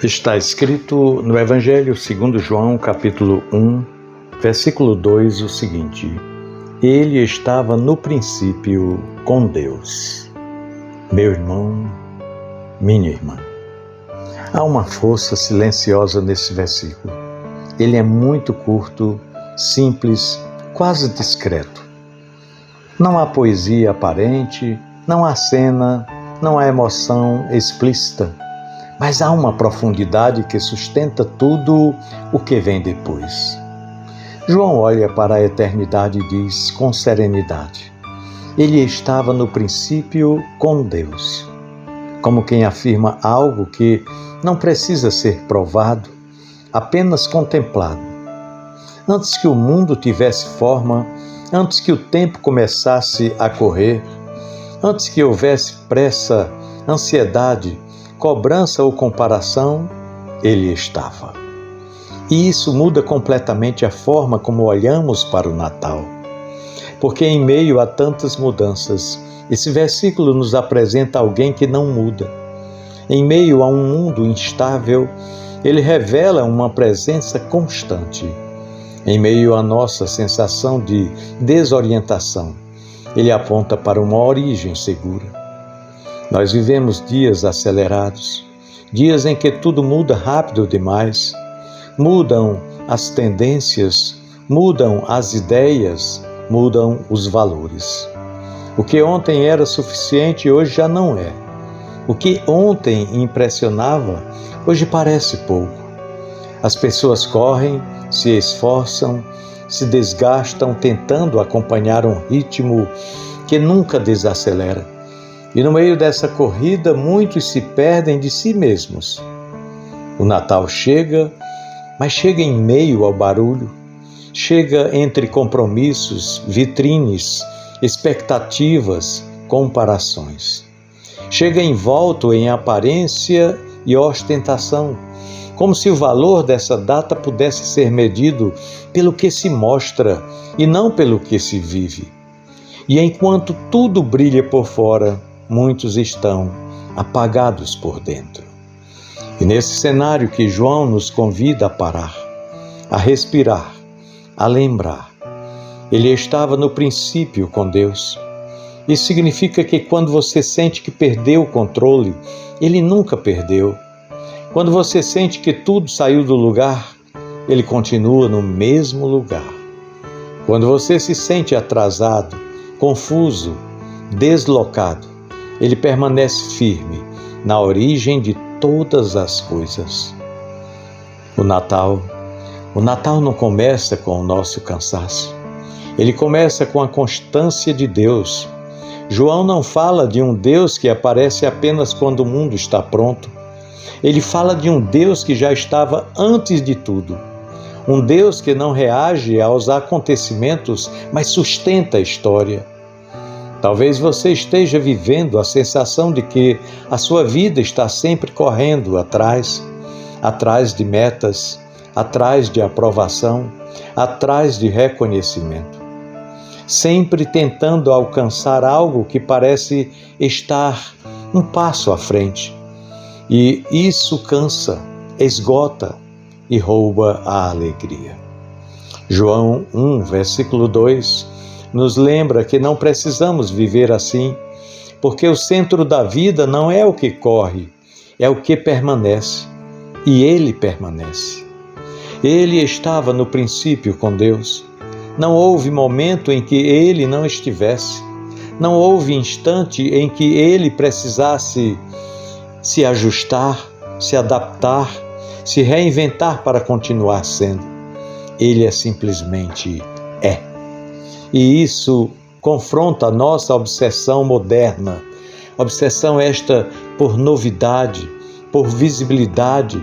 Está escrito no Evangelho segundo João, capítulo 1, versículo 2, o seguinte: Ele estava no princípio com Deus. Meu irmão, minha irmã, há uma força silenciosa nesse versículo. Ele é muito curto, simples, quase discreto. Não há poesia aparente, não há cena, não há emoção explícita. Mas há uma profundidade que sustenta tudo o que vem depois. João olha para a eternidade e diz com serenidade: Ele estava no princípio com Deus. Como quem afirma algo que não precisa ser provado, apenas contemplado. Antes que o mundo tivesse forma, antes que o tempo começasse a correr, antes que houvesse pressa, ansiedade, cobrança ou comparação, ele estava. E isso muda completamente a forma como olhamos para o Natal. Porque em meio a tantas mudanças, esse versículo nos apresenta alguém que não muda. Em meio a um mundo instável, ele revela uma presença constante. Em meio à nossa sensação de desorientação, ele aponta para uma origem segura. Nós vivemos dias acelerados, dias em que tudo muda rápido demais. Mudam as tendências, mudam as ideias, mudam os valores. O que ontem era suficiente, hoje já não é. O que ontem impressionava, hoje parece pouco. As pessoas correm, se esforçam, se desgastam tentando acompanhar um ritmo que nunca desacelera. E no meio dessa corrida, muitos se perdem de si mesmos. O Natal chega, mas chega em meio ao barulho. Chega entre compromissos, vitrines, expectativas, comparações. Chega envolto em aparência e ostentação, como se o valor dessa data pudesse ser medido pelo que se mostra e não pelo que se vive. E enquanto tudo brilha por fora, muitos estão apagados por dentro. E nesse cenário que João nos convida a parar, a respirar, a lembrar, ele estava no princípio com Deus. Isso significa que quando você sente que perdeu o controle, ele nunca perdeu. Quando você sente que tudo saiu do lugar, ele continua no mesmo lugar. Quando você se sente atrasado, confuso, deslocado, ele permanece firme na origem de todas as coisas. O Natal não começa com o nosso cansaço. Ele começa com a constância de Deus. João não fala de um Deus que aparece apenas quando o mundo está pronto. Ele fala de um Deus que já estava antes de tudo. Um Deus que não reage aos acontecimentos, mas sustenta a história. Talvez você esteja vivendo a sensação de que a sua vida está sempre correndo atrás de metas, atrás de aprovação, atrás de reconhecimento. Sempre tentando alcançar algo que parece estar um passo à frente. E isso cansa, esgota e rouba a alegria. João 1, versículo 2, nos lembra que não precisamos viver assim, porque o centro da vida não é o que corre, é o que permanece, e ele permanece. Ele estava no princípio com Deus. Não houve momento em que ele não estivesse. Não houve instante em que ele precisasse se ajustar, se adaptar, se reinventar para continuar sendo. Ele simplesmente é. E isso confronta a nossa obsessão moderna, obsessão esta por novidade, por visibilidade,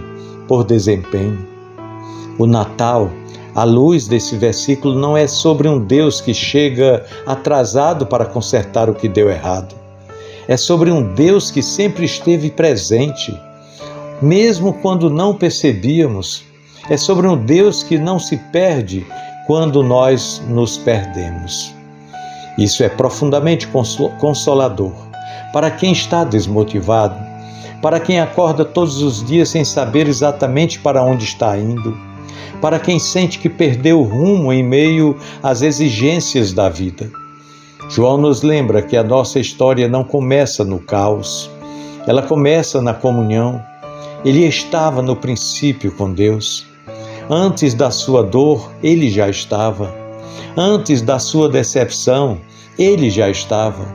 por desempenho. O Natal, à luz desse versículo, não é sobre um Deus que chega atrasado para consertar o que deu errado. É sobre um Deus que sempre esteve presente, mesmo quando não percebíamos. É sobre um Deus que não se perde quando nós nos perdemos. Isso é profundamente consolador para quem está desmotivado, para quem acorda todos os dias sem saber exatamente para onde está indo, para quem sente que perdeu o rumo em meio às exigências da vida. João nos lembra que a nossa história não começa no caos, ela começa na comunhão. Ele estava no princípio com Deus. Antes da sua dor, ele já estava. Antes da sua decepção, ele já estava.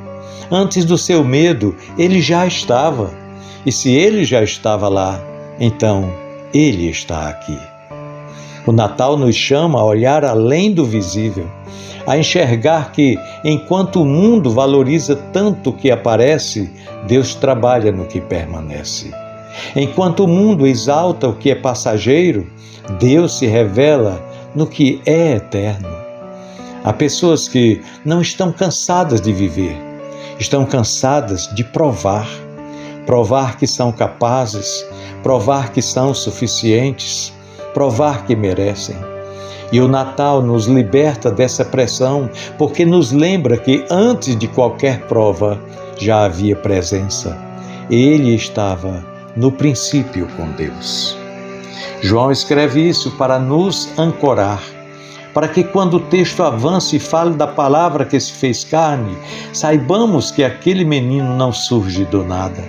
Antes do seu medo, ele já estava. E se ele já estava lá, então ele está aqui. O Natal nos chama a olhar além do visível, a enxergar que, enquanto o mundo valoriza tanto o que aparece, Deus trabalha no que permanece. Enquanto o mundo exalta o que é passageiro, Deus se revela no que é eterno. Há pessoas que não estão cansadas de viver, estão cansadas de provar que são capazes, provar que são suficientes, provar que merecem. E o Natal nos liberta dessa pressão, porque nos lembra que antes de qualquer prova já havia presença. Ele estava no princípio com Deus. João escreve isso para nos ancorar, para que quando o texto avance e fale da palavra que se fez carne, saibamos que aquele menino não surge do nada.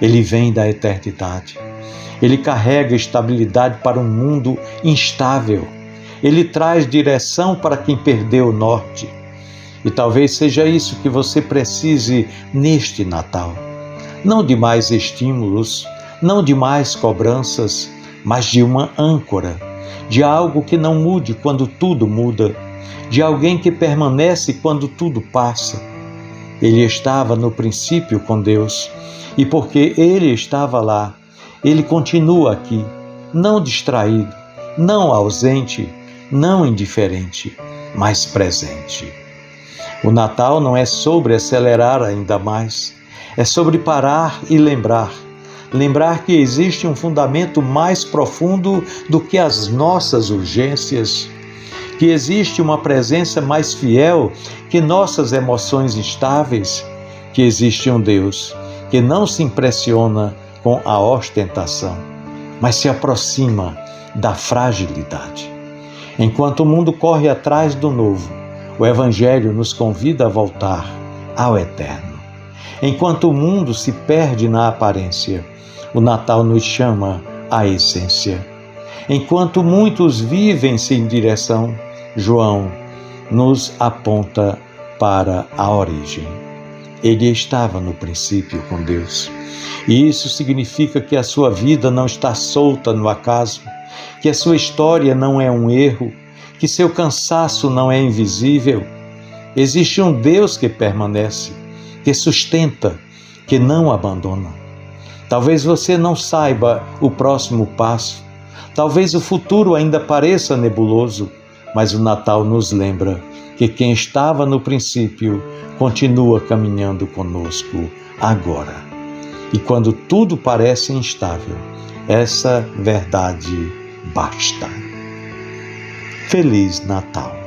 Ele vem da eternidade. Ele carrega estabilidade para um mundo instável. Ele traz direção para quem perdeu o norte. E talvez seja isso que você precise neste Natal. Não de mais estímulos, não de mais cobranças, mas de uma âncora, de algo que não mude quando tudo muda, de alguém que permanece quando tudo passa. Ele estava no princípio com Deus, e porque ele estava lá, ele continua aqui, não distraído, não ausente, não indiferente, mas presente. O Natal não é sobre acelerar ainda mais, é sobre parar e lembrar que existe um fundamento mais profundo do que as nossas urgências, que existe uma presença mais fiel que nossas emoções instáveis, que existe um Deus que não se impressiona com a ostentação, mas se aproxima da fragilidade. Enquanto o mundo corre atrás do novo, o Evangelho nos convida a voltar ao eterno. Enquanto o mundo se perde na aparência, o Natal nos chama à essência. Enquanto muitos vivem sem direção, João nos aponta para a origem. Ele estava no princípio com Deus. E isso significa que a sua vida não está solta no acaso, que a sua história não é um erro, que seu cansaço não é invisível. Existe um Deus que permanece, que sustenta, que não abandona. Talvez você não saiba o próximo passo, talvez o futuro ainda pareça nebuloso, mas o Natal nos lembra que quem estava no princípio continua caminhando conosco agora. E quando tudo parece instável, essa verdade basta. Feliz Natal!